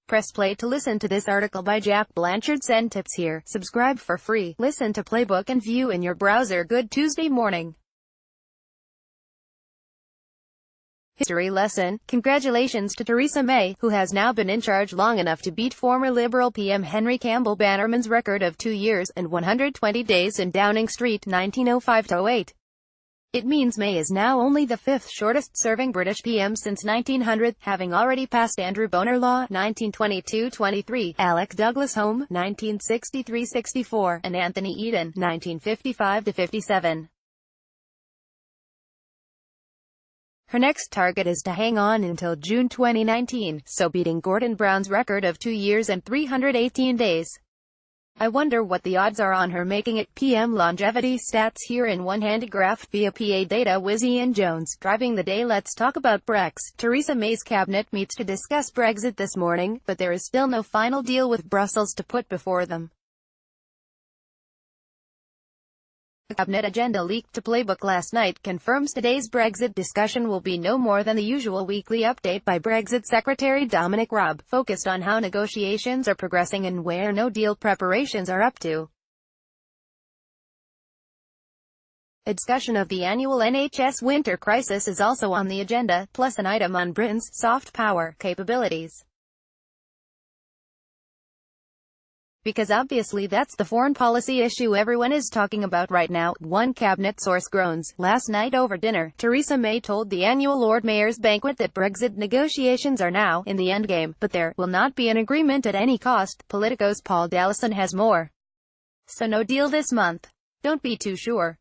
Press play to listen to this article by Jack Blanchard. Send tips here. Subscribe for free. Listen to Playbook and view in your browser. Good Tuesday morning. History lesson. Congratulations to Theresa May, who has now been in charge long enough to beat former Liberal PM Henry Campbell Bannerman's record of 2 years and 120 days in Downing Street 1905-08. It means May is now only the fifth shortest-serving British PM since 1900, having already passed Andrew Bonar Law 1922-23, Alec Douglas Home 1963-64, and Anthony Eden 1955-57. Her next target is to hang on until June 2019, so beating Gordon Brown's record of 2 years and 318 days. I wonder what the odds are on her making it. PM longevity stats here in one-handed graph via PA data. Whiz Ian Jones, driving the day. Let's talk about Brex. Theresa May's cabinet meets to discuss Brexit this morning, but there is still no final deal with Brussels to put before them. The cabinet agenda leaked to Playbook last night confirms today's Brexit discussion will be no more than the usual weekly update by Brexit Secretary Dominic Raab, focused on how negotiations are progressing and where no-deal preparations are up to. A discussion of the annual NHS winter crisis is also on the agenda, plus an item on Britain's soft power capabilities. Because obviously that's the foreign policy issue everyone is talking about right now, one cabinet source groans. Last night over dinner, Theresa May told the annual Lord Mayor's banquet that Brexit negotiations are now in the endgame, but there will not be an agreement at any cost. Politico's Paul Dallison has more. So no deal this month. Don't be too sure.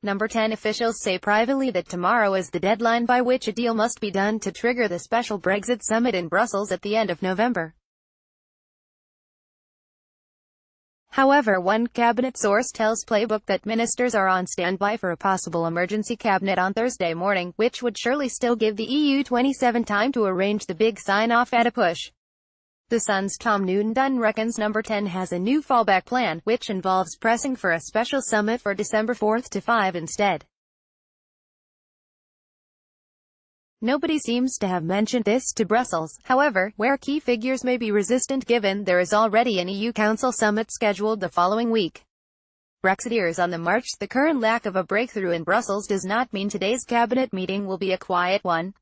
Number 10 officials say privately that tomorrow is the deadline by which a deal must be done to trigger the special Brexit summit in Brussels at the end of November. However, one cabinet source tells Playbook that ministers are on standby for a possible emergency cabinet on Thursday morning, which would surely still give the EU 27 time to arrange the big sign-off at a push. The Sun's Tom Newton reckons Number 10 has a new fallback plan, which involves pressing for a special summit for December 4 to 5 instead. Nobody seems to have mentioned this to Brussels, however, where key figures may be resistant given there is already an EU Council summit scheduled the following week. Brexiteers on the march. The current lack of a breakthrough in Brussels does not mean today's cabinet meeting will be a quiet one.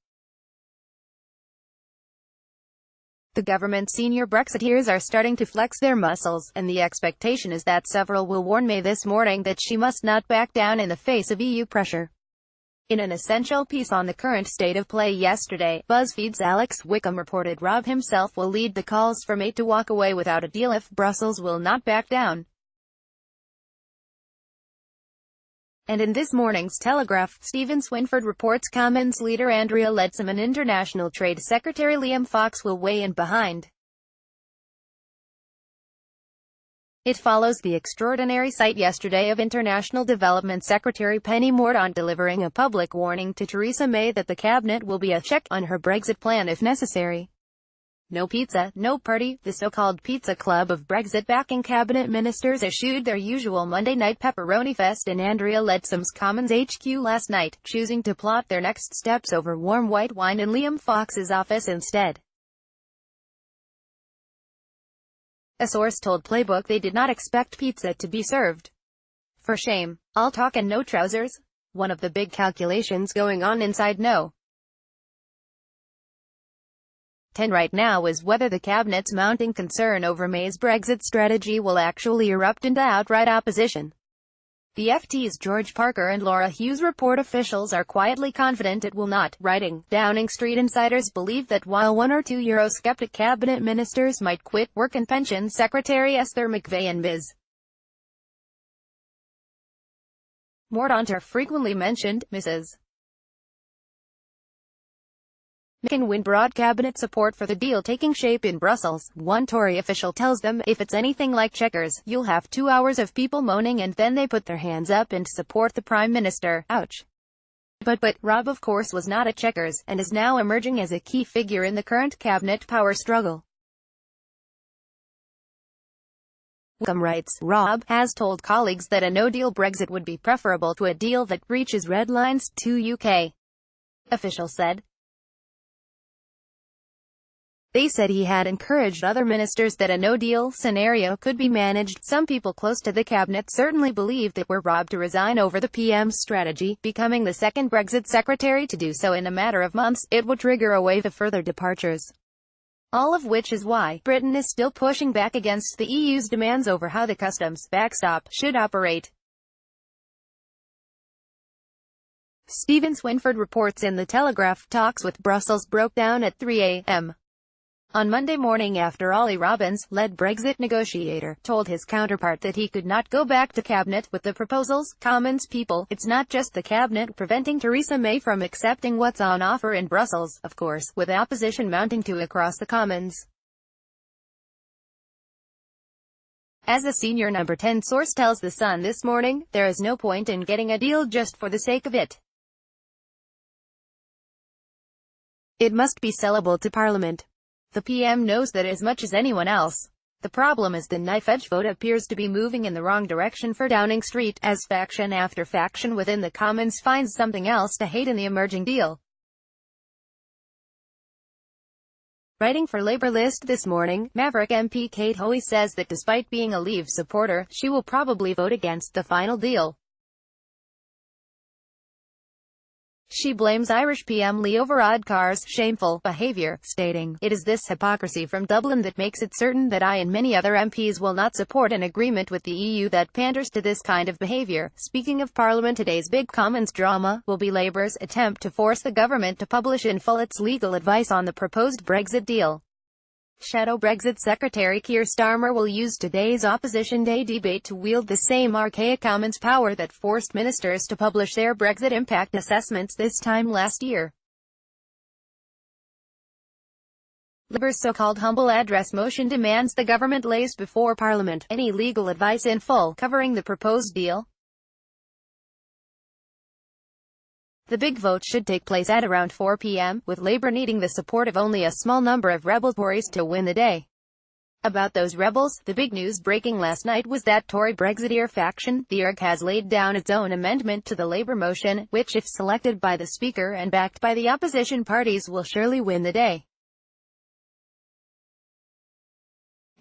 The government's senior Brexiteers are starting to flex their muscles, and the expectation is that several will warn May this morning that she must not back down in the face of EU pressure. In an essential piece on the current state of play yesterday, BuzzFeed's Alex Wickham reported Raab himself will lead the calls for May to walk away without a deal if Brussels will not back down. And in this morning's Telegraph, Stephen Swinford reports Commons leader Andrea Leadsom and International Trade Secretary Liam Fox will weigh in behind. It follows the extraordinary sight yesterday of International Development Secretary Penny Mordaunt delivering a public warning to Theresa May that the cabinet will be a check on her Brexit plan if necessary. No pizza, no party. The so-called Pizza Club of Brexit-backing cabinet ministers issued their usual Monday night pepperoni fest in Andrea Leadsom's Commons HQ last night, choosing to plot their next steps over warm white wine in Liam Fox's office instead. A source told Playbook they did not expect pizza to be served. For shame. All talk and no trousers? One of the big calculations going on inside No. 10 right now is whether the cabinet's mounting concern over May's Brexit strategy will actually erupt into outright opposition. The FT's George Parker and Laura Hughes report officials are quietly confident it will not. Writing, Downing Street insiders believe that while one or two Eurosceptic cabinet ministers might quit, Work and Pensions Secretary Esther McVey and Ms. Mordaunt are frequently mentioned. Mrs. can win broad cabinet support for the deal taking shape in Brussels. One Tory official tells them, if it's anything like Chequers, you'll have 2 hours of people moaning and then they put their hands up and support the Prime Minister. Ouch. But Raab of course was not at Chequers, and is now emerging as a key figure in the current cabinet power struggle. Wickham writes, Rob has told colleagues that a no-deal Brexit would be preferable to a deal that breaches red lines, two UK officials said. They said he had encouraged other ministers that a no-deal scenario could be managed. Some people close to the cabinet certainly believed it were Rob to resign over the PM's strategy, becoming the second Brexit secretary to do so in a matter of months. It would trigger a wave of further departures. All of which is why Britain is still pushing back against the EU's demands over how the customs backstop should operate. Stephen Swinford reports in The Telegraph talks with Brussels broke down at 3 a.m. on Monday morning after Ollie Robbins, lead Brexit negotiator, told his counterpart that he could not go back to cabinet with the proposals. Commons people, it's not just the cabinet preventing Theresa May from accepting what's on offer in Brussels, of course, with opposition mounting to across the Commons. As a senior number 10 source tells The Sun this morning, there is no point in getting a deal just for the sake of it. It must be sellable to Parliament. The PM knows that as much as anyone else. The problem is the knife-edge vote appears to be moving in the wrong direction for Downing Street, as faction after faction within the Commons finds something else to hate in the emerging deal. Writing for Labour List this morning, Maverick MP Kate Hoey says that despite being a Leave supporter, she will probably vote against the final deal. She blames Irish PM Leo Varadkar's shameful behaviour, stating, "It is this hypocrisy from Dublin that makes it certain that I and many other MPs will not support an agreement with the EU that panders to this kind of behaviour." Speaking of Parliament, today's big Commons drama will be Labour's attempt to force the government to publish in full its legal advice on the proposed Brexit deal. Shadow Brexit Secretary Keir Starmer will use today's Opposition Day debate to wield the same archaic Commons power that forced ministers to publish their Brexit impact assessments this time last year. Labour's so-called humble address motion demands the government lays before Parliament any legal advice in full, covering the proposed deal. The big vote should take place at around 4 p.m., with Labour needing the support of only a small number of rebel Tories to win the day. About those rebels, the big news breaking last night was that Tory Brexiteer faction, the IRG, has laid down its own amendment to the Labour motion, which if selected by the Speaker and backed by the opposition parties will surely win the day.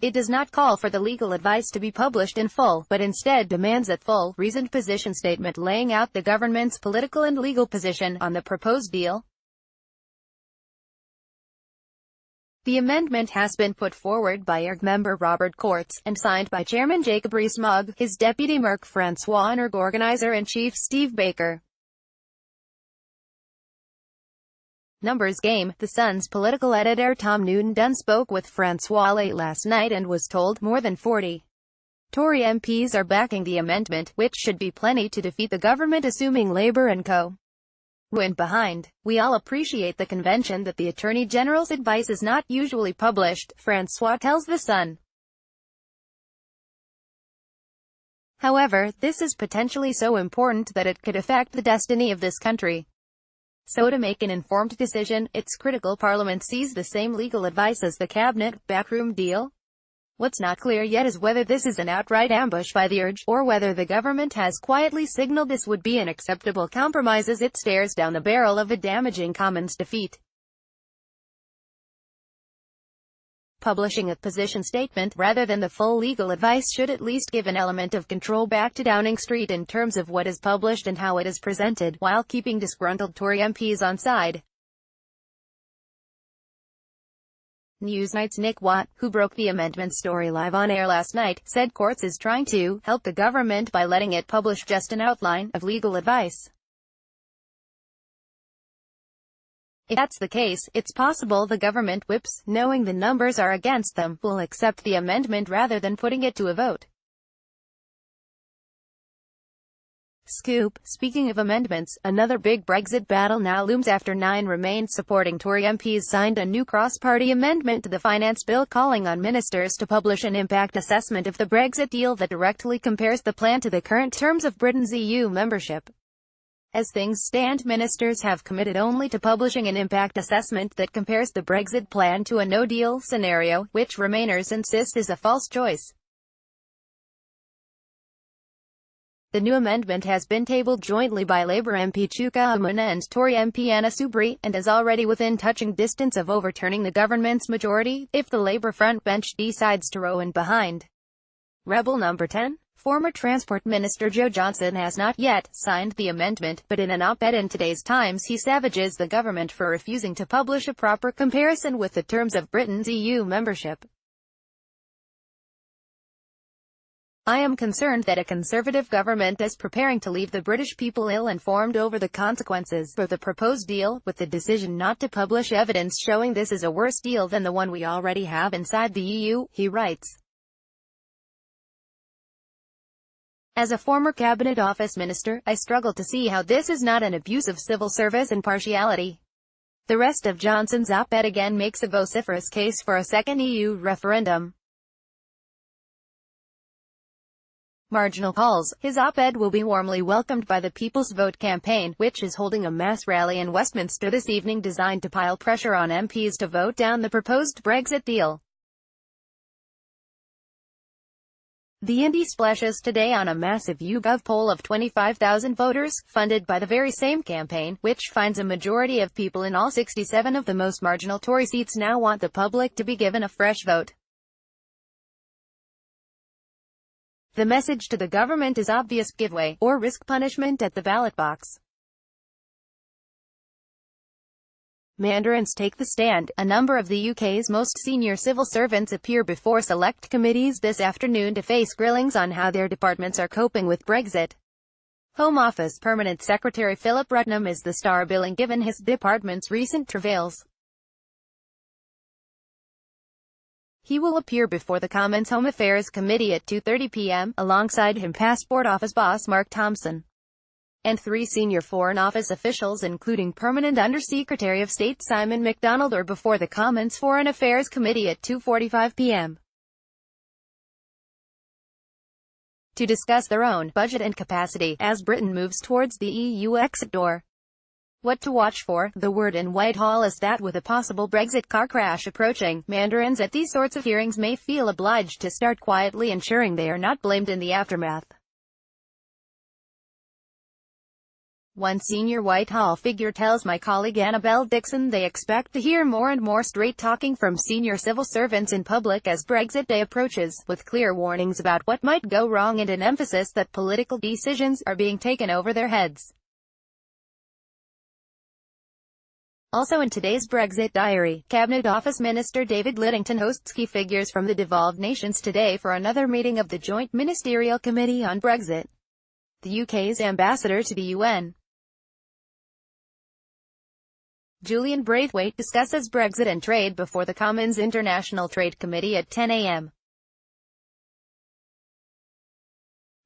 It does not call for the legal advice to be published in full, but instead demands a full, reasoned position statement laying out the government's political and legal position on the proposed deal. The amendment has been put forward by IRG member Robert Courts, and signed by Chairman Jacob Rees-Mogg, his deputy Marc-Francois and IRG organiser-in-chief Steve Baker. Numbers game. The Sun's political editor Tom Newton-Dunn spoke with Francois late last night and was told more than 40 Tory MPs are backing the amendment, which should be plenty to defeat the government assuming Labour and co. went behind. "We all appreciate the convention that the Attorney General's advice is not usually published," Francois tells The Sun. However, this is potentially so important that it could affect the destiny of this country. So to make an informed decision, it's critical Parliament sees the same legal advice as the Cabinet backroom deal. What's not clear yet is whether this is an outright ambush by the IRG, or whether the government has quietly signaled this would be an acceptable compromise as it stares down the barrel of a damaging Commons defeat. Publishing a position statement, rather than the full legal advice, should at least give an element of control back to Downing Street in terms of what is published and how it is presented, while keeping disgruntled Tory MPs on side. Newsnight's Nick Watt, who broke the amendment story live on air last night, said Courts is trying to help the government by letting it publish just an outline of legal advice. If that's the case, it's possible the government whips, knowing the numbers are against them, will accept the amendment rather than putting it to a vote. Scoop. Speaking of amendments, another big Brexit battle now looms after 9 Remain supporting Tory MPs signed a new cross-party amendment to the finance bill calling on ministers to publish an impact assessment of the Brexit deal that directly compares the plan to the current terms of Britain's EU membership. As things stand, ministers have committed only to publishing an impact assessment that compares the Brexit plan to a no-deal scenario, which Remainers insist is a false choice. The new amendment has been tabled jointly by Labour MP Chuka Umunna and Tory MP Anna Soubry, and is already within touching distance of overturning the government's majority, if the Labour frontbench decides to row in behind. Rebel number 10. Former Transport Minister Joe Johnson has not yet signed the amendment, but in an op-ed in today's Times he savages the government for refusing to publish a proper comparison with the terms of Britain's EU membership. I am concerned that a Conservative government is preparing to leave the British people ill-informed over the consequences of the proposed deal, with the decision not to publish evidence showing this is a worse deal than the one we already have inside the EU, he writes. As a former Cabinet Office Minister, I struggle to see how this is not an abuse of civil service impartiality. The rest of Johnson's op-ed again makes a vociferous case for a second EU referendum. Marginal calls. His op-ed will be warmly welcomed by the People's Vote campaign, which is holding a mass rally in Westminster this evening designed to pile pressure on MPs to vote down the proposed Brexit deal. The Indie splashes today on a massive YouGov poll of 25,000 voters, funded by the very same campaign, which finds a majority of people in all 67 of the most marginal Tory seats now want the public to be given a fresh vote. The message to the government is obvious: give way, or risk punishment at the ballot box. Mandarins take the stand. A number of the UK's most senior civil servants appear before select committees this afternoon to face grillings on how their departments are coping with Brexit. Home Office Permanent Secretary Philip Rutnam is the star billing given his department's recent travails. He will appear before the Commons Home Affairs Committee at 2:30 p.m, alongside him Passport Office boss Mark Thompson, and 3 senior Foreign Office officials including Permanent Under-Secretary of State Simon MacDonald, are before the Commons Foreign Affairs Committee at 2:45 p.m. to discuss their own budget and capacity, as Britain moves towards the EU exit door. What to watch for? The word in Whitehall is that with a possible Brexit car crash approaching, Mandarins at these sorts of hearings may feel obliged to start quietly, ensuring they are not blamed in the aftermath. One senior Whitehall figure tells my colleague Annabelle Dixon they expect to hear more and more straight-talking from senior civil servants in public as Brexit Day approaches, with clear warnings about what might go wrong and an emphasis that political decisions are being taken over their heads. Also in today's Brexit diary, Cabinet Office Minister David Lidington hosts key figures from the devolved nations today for another meeting of the Joint Ministerial Committee on Brexit. The UK's ambassador to the UN, Julian Braithwaite, discusses Brexit and trade before the Commons International Trade Committee at 10 a.m.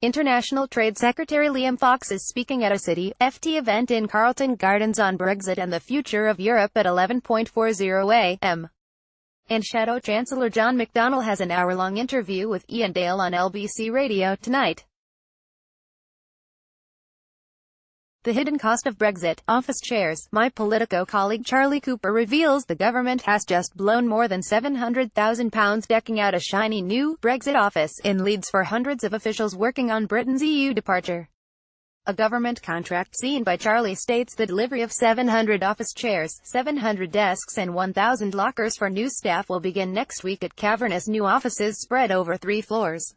International Trade Secretary Liam Fox is speaking at a City FT event in Carlton Gardens on Brexit and the future of Europe at 11:40 a.m. And Shadow Chancellor John McDonnell has an hour-long interview with Ian Dale on LBC Radio tonight. The hidden cost of Brexit. Office chairs. My Politico colleague Charlie Cooper reveals the government has just blown more than £700,000 decking out a shiny new Brexit office in Leeds for hundreds of officials working on Britain's EU departure. A government contract seen by Charlie states the delivery of 700 office chairs, 700 desks and 1,000 lockers for new staff will begin next week at cavernous new offices spread over 3 floors.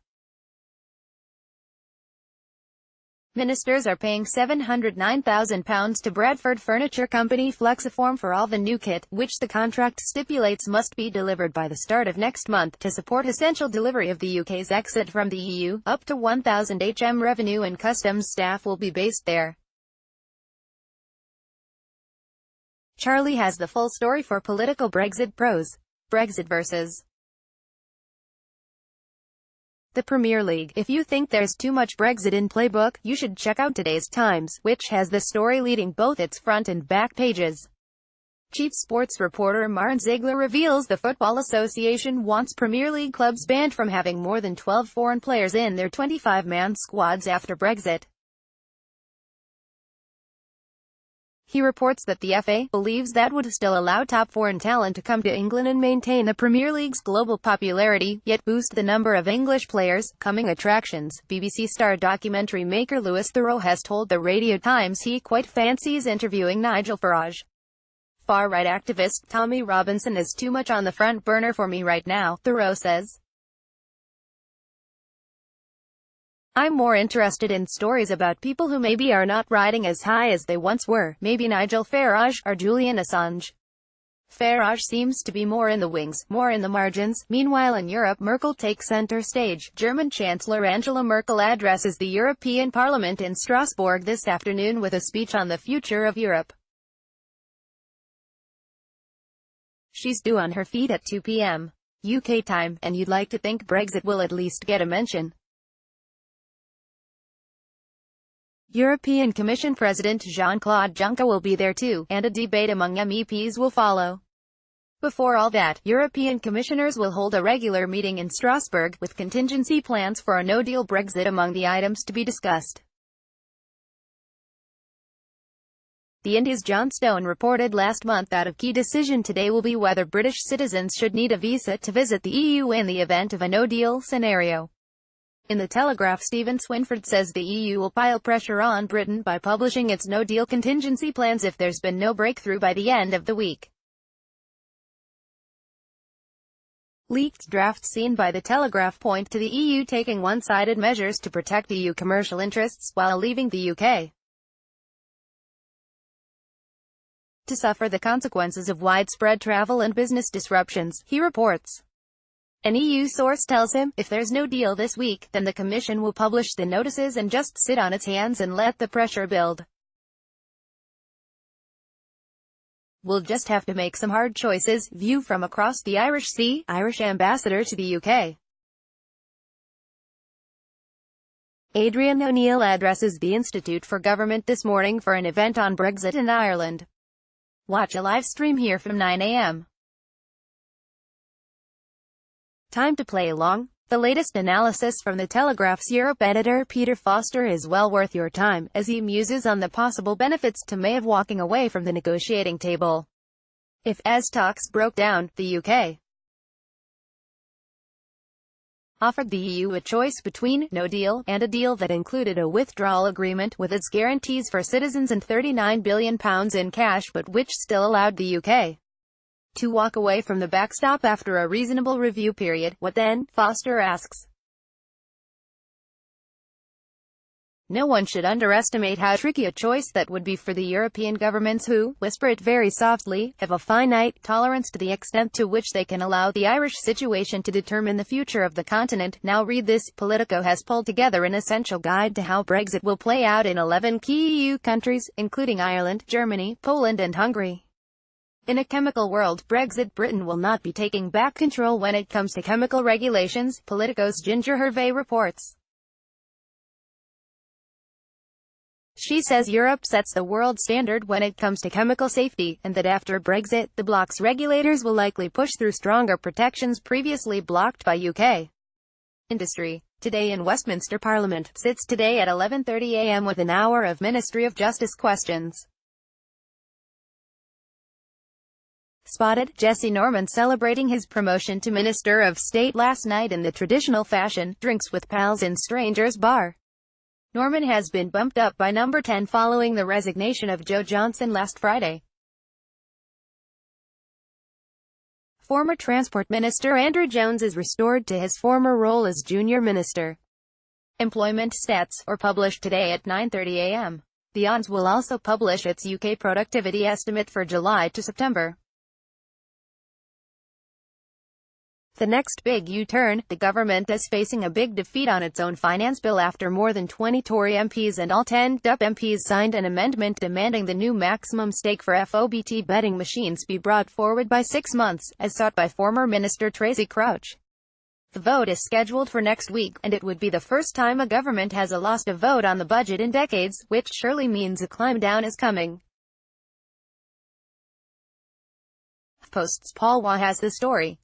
Ministers are paying £709,000 to Bradford furniture company Flexiform for all the new kit, which the contract stipulates must be delivered by the start of next month, to support essential delivery of the UK's exit from the EU. Up to 1,000 HM revenue and customs staff will be based there. Charlie has the full story for Political Brexit pros. Brexit versus the Premier League. If you think there's too much Brexit in Playbook, you should check out today's Times, which has the story leading both its front and back pages. Chief sports reporter Martin Ziegler reveals the Football Association wants Premier League clubs banned from having more than 12 foreign players in their 25-man squads after Brexit. He reports that the FA believes that would still allow top foreign talent to come to England and maintain the Premier League's global popularity, yet boost the number of English players' coming attractions. BBC Star documentary maker Lewis Thoreau has told the Radio Times he quite fancies interviewing Nigel Farage. Far-right activist Tommy Robinson is too much on the front burner for me right now, Thoreau says. I'm more interested in stories about people who maybe are not riding as high as they once were, maybe Nigel Farage, or Julian Assange. Farage seems to be more in the wings, more in the margins. Meanwhile in Europe, Merkel takes center stage. German Chancellor Angela Merkel addresses the European Parliament in Strasbourg this afternoon with a speech on the future of Europe. She's due on her feet at 2 p.m. UK time, and you'd like to think Brexit will at least get a mention. European Commission President Jean-Claude Juncker will be there too, and a debate among MEPs will follow. Before all that, European commissioners will hold a regular meeting in Strasbourg, with contingency plans for a no-deal Brexit among the items to be discussed. The India's John Stone reported last month that a key decision today will be whether British citizens should need a visa to visit the EU in the event of a no-deal scenario. In the Telegraph, Stephen Swinford says the EU will pile pressure on Britain by publishing its no-deal contingency plans if there's been no breakthrough by the end of the week. Leaked drafts seen by the Telegraph point to the EU taking one-sided measures to protect EU commercial interests, while leaving the UK to suffer the consequences of widespread travel and business disruptions, he reports. An EU source tells him, if there's no deal this week, then the Commission will publish the notices and just sit on its hands and let the pressure build. We'll just have to make some hard choices. View from across the Irish Sea, Irish ambassador to the UK. Adrian O'Neill addresses the Institute for Government this morning for an event on Brexit in Ireland. Watch a live stream here from 9 a.m. Time to play along. The latest analysis from the Telegraph's Europe editor Peter Foster is well worth your time, as he muses on the possible benefits to May of walking away from the negotiating table. If, as talks broke down, the UK offered the EU a choice between no deal and a deal that included a withdrawal agreement with its guarantees for citizens and £39 billion in cash, but which still allowed the UK to walk away from the backstop after a reasonable review period, what then? Foster asks. No one should underestimate how tricky a choice that would be for the European governments who, whisper it very softly, have a finite tolerance to the extent to which they can allow the Irish situation to determine the future of the continent. Now read this. Politico has pulled together an essential guide to how Brexit will play out in 11 key EU countries, including Ireland, Germany, Poland and Hungary. In a chemical world, Brexit, Britain will not be taking back control when it comes to chemical regulations, Politico's Ginger Hervé reports. She says Europe sets the world standard when it comes to chemical safety, and that after Brexit, the bloc's regulators will likely push through stronger protections previously blocked by UK industry. Today in Westminster Parliament, sits today at 11:30 a.m. with an hour of Ministry of Justice questions. Spotted, Jesse Norman celebrating his promotion to Minister of State last night in the traditional fashion, drinks with pals in Stranger's Bar. Norman has been bumped up by number 10 following the resignation of Joe Johnson last Friday. Former Transport Minister Andrew Jones is restored to his former role as Junior Minister. Employment stats are published today at 9:30 a.m. The ONS will also publish its UK productivity estimate for July to September. The next big U-turn, the government is facing a big defeat on its own finance bill after more than 20 Tory MPs and all 10 DUP MPs signed an amendment demanding the new maximum stake for FOBT betting machines be brought forward by 6 months, as sought by former Minister Tracy Crouch. The vote is scheduled for next week, and it would be the first time a government has lost a vote on the budget in decades, which surely means a climb down is coming. Post's Paul Waugh has the story.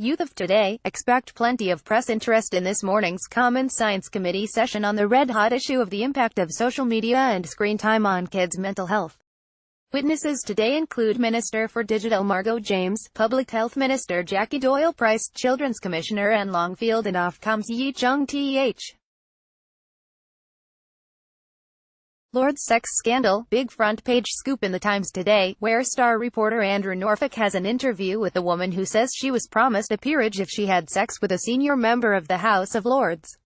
Youth of today, expect plenty of press interest in this morning's Common Science Committee session on the red-hot issue of the impact of social media and screen time on kids' mental health. Witnesses today include Minister for Digital Margot James, Public Health Minister Jackie Doyle-Price, Children's Commissioner and Longfield and Ofcom's Yi Chung-Th. Lord's sex scandal, big front-page scoop in the Times today, where star reporter Andrew Norfolk has an interview with a woman who says she was promised a peerage if she had sex with a senior member of the House of Lords.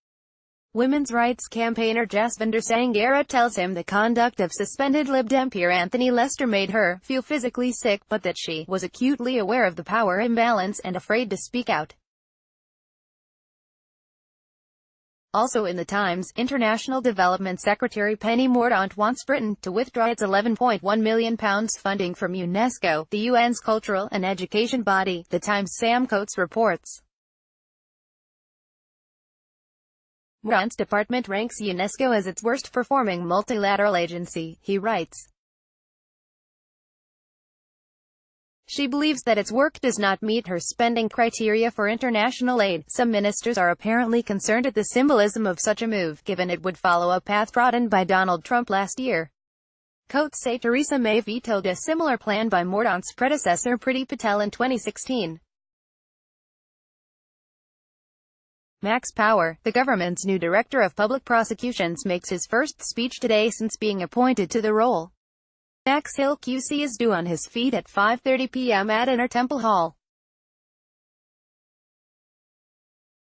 Women's rights campaigner Jasvinder Sanghera tells him the conduct of suspended Lib Dem peer Anthony Lester made her feel physically sick, but that she was acutely aware of the power imbalance and afraid to speak out. Also in the Times, International Development Secretary Penny Mordaunt wants Britain to withdraw its £11.1 million funding from UNESCO, the UN's cultural and education body, the Times' Sam Coates reports. Mordaunt's department ranks UNESCO as its worst-performing multilateral agency, he writes. She believes that its work does not meet her spending criteria for international aid. Some ministers are apparently concerned at the symbolism of such a move, given it would follow a path trodden by Donald Trump last year. Coates say Theresa May vetoed a similar plan by Mordaunt's predecessor Priti Patel in 2016. Max Power, the government's new Director of Public Prosecutions, makes his first speech today since being appointed to the role. Max Hill QC is due on his feet at 5:30 p.m. at Inner Temple Hall.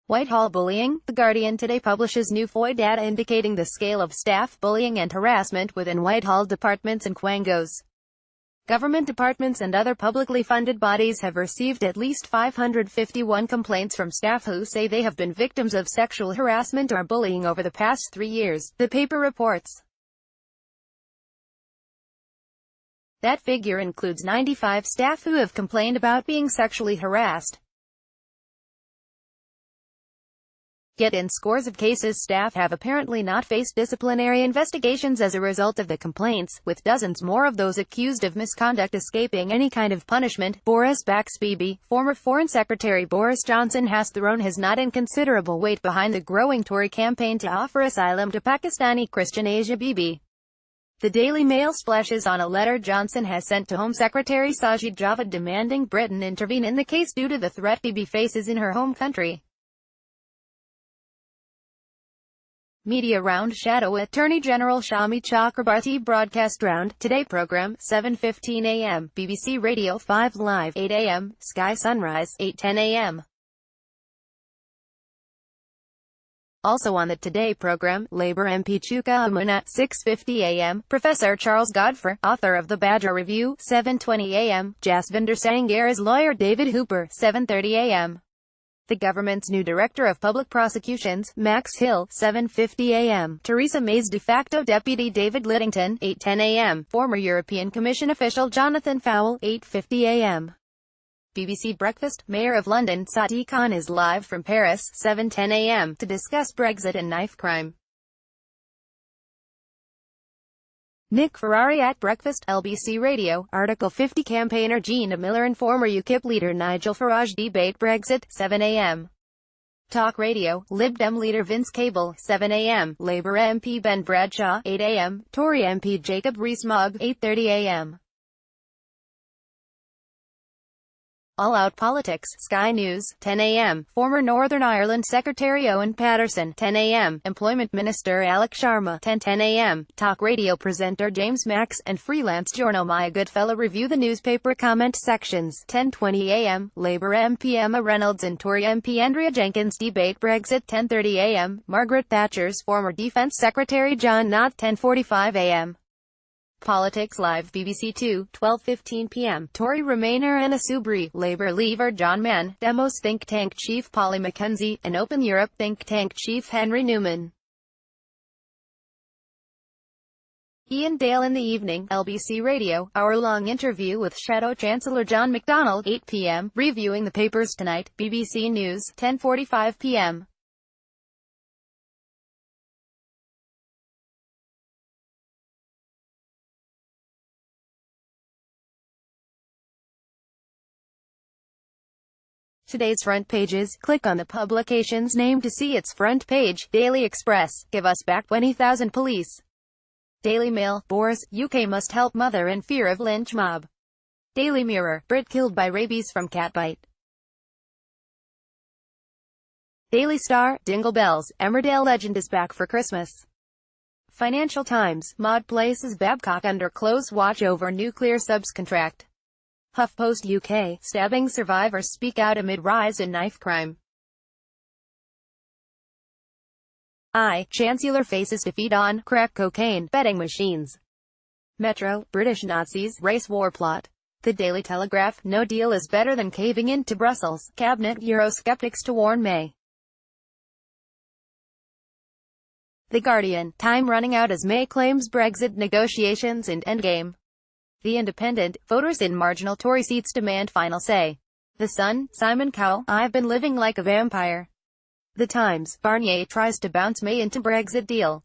Whitehall bullying. The Guardian today publishes new FOI data indicating the scale of staff bullying and harassment within Whitehall departments and quangos. Government departments and other publicly funded bodies have received at least 551 complaints from staff who say they have been victims of sexual harassment or bullying over the past 3 years, the paper reports. That figure includes 95 staff who have complained about being sexually harassed. Yet in scores of cases staff have apparently not faced disciplinary investigations as a result of the complaints, with dozens more of those accused of misconduct escaping any kind of punishment. Boris Baxbibi, former Foreign Secretary Boris Johnson has thrown his not inconsiderable weight behind the growing Tory campaign to offer asylum to Pakistani Christian Asia Bibi. The Daily Mail splashes on a letter Johnson has sent to Home Secretary Sajid Javid demanding Britain intervene in the case due to the threat Bibi faces in her home country. Media round. Shadow Attorney General Shami Chakrabarti broadcast round. Today program, 7:15 a.m. BBC Radio 5 Live, 8 a.m. Sky Sunrise, 8:10 a.m. Also on the Today program, Labour MP Chuka Umunna, 6:50 a.m. Professor Charles Godfrey, author of The Badger Review, 7:20 a.m. Jasvinder Sanghera's lawyer David Hooper, 7:30 a.m. The government's new Director of Public Prosecutions, Max Hill, 7:50 a.m. Theresa May's de facto deputy David Lidington, 8:10 a.m. Former European Commission official Jonathan Fowle, 8:50 a.m. BBC Breakfast. Mayor of London Sadiq Khan is live from Paris, 7:10 a.m. to discuss Brexit and knife crime. Nick Ferrari at breakfast. LBC Radio. Article 50 campaigner Gina Miller and former UKIP leader Nigel Farage debate Brexit, 7 a.m. Talk Radio. Lib Dem leader Vince Cable, 7 a.m. Labour MP Ben Bradshaw, 8 a.m. Tory MP Jacob Rees-Mogg, 8:30 a.m. All Out Politics. Sky News, 10 a.m. Former Northern Ireland Secretary Owen Paterson, 10 a.m. Employment Minister Alec Sharma, 10:10 a.m. Talk Radio presenter James Max and freelance journal Maya Goodfellow review the newspaper comment sections, 10:20 a.m. Labour MP Emma Reynolds and Tory MP Andrea Jenkins debate Brexit, 10:30 a.m. Margaret Thatcher's former Defence Secretary John Nott, 10:45 a.m. Politics Live. BBC 2, 12:15 p.m. Tory Remainer Anna Soubry, Labour leaver John Mann, Demos think tank chief Polly Mackenzie, and Open Europe think tank chief Henry Newman. Ian Dale in the evening. LBC Radio, hour-long interview with Shadow Chancellor John McDonnell, 8 p.m. Reviewing the papers tonight. BBC News, 10:45 p.m. Today's front pages. Click on the publication's name to see its front page. Daily Express, give us back 20,000 police. Daily Mail, Boris, UK must help mother in fear of lynch mob. Daily Mirror, Brit killed by rabies from cat bite. Daily Star, Dingle Bells, Emmerdale legend is back for Christmas. Financial Times, Maud places Babcock under close watch over nuclear subs contract. HuffPost UK, stabbing survivors speak out amid rise in knife crime. Chancellor faces defeat on crack cocaine betting machines. Metro, British Nazis race war plot. The Daily Telegraph, no deal is better than caving in to Brussels. Cabinet Eurosceptics to warn May. The Guardian, time running out as May claims Brexit negotiations and endgame. The Independent, voters in marginal Tory seats demand final say. The Sun, Simon Cowell, I've been living like a vampire. The Times, Barnier tries to bounce May into Brexit deal.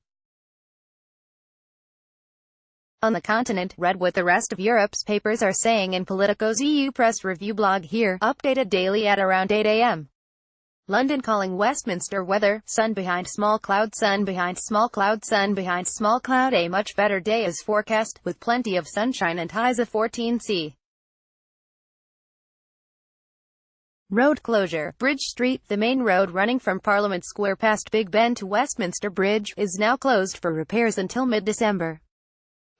On the continent, read what the rest of Europe's papers are saying in Politico's EU Press Review blog here, updated daily at around 8 a.m. London calling Westminster weather, sun behind small cloud, sun behind small cloud, sun behind small cloud. A much better day is forecast, with plenty of sunshine and highs of 14°C. Road closure. Bridge Street, the main road running from Parliament Square past Big Ben to Westminster Bridge, is now closed for repairs until mid-December.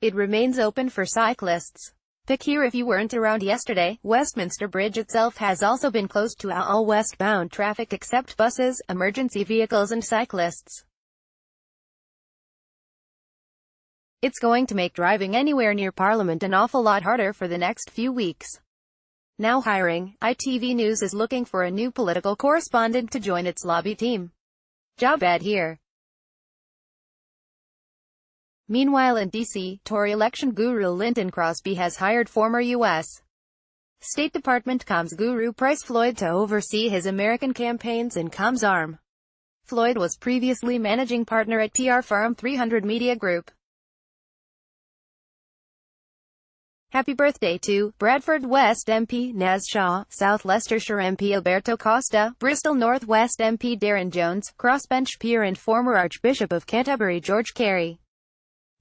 It remains open for cyclists. Pick here if you weren't around yesterday. Westminster Bridge itself has also been closed to all westbound traffic except buses, emergency vehicles and cyclists. It's going to make driving anywhere near Parliament an awful lot harder for the next few weeks. Now hiring, ITV News is looking for a new political correspondent to join its lobby team. Job ad here. Meanwhile in D.C., Tory election guru Lynton Crosby has hired former U.S. State Department comms guru Price Floyd to oversee his American campaigns and comms arm. Floyd was previously managing partner at PR firm 300 Media Group. Happy birthday to Bradford West MP Naz Shah, South Leicestershire MP Alberto Costa, Bristol North West MP Darren Jones, crossbench peer and former Archbishop of Canterbury George Carey.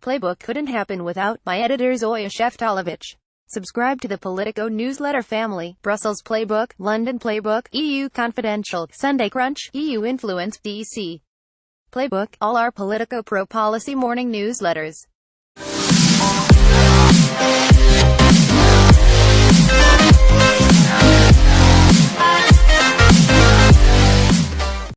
Playbook couldn't happen without my editor Zoya Sheftalovich. Subscribe to the Politico newsletter family. Brussels Playbook, London Playbook, EU Confidential, Sunday Crunch, EU Influence, DC Playbook, all our Politico pro-policy morning newsletters.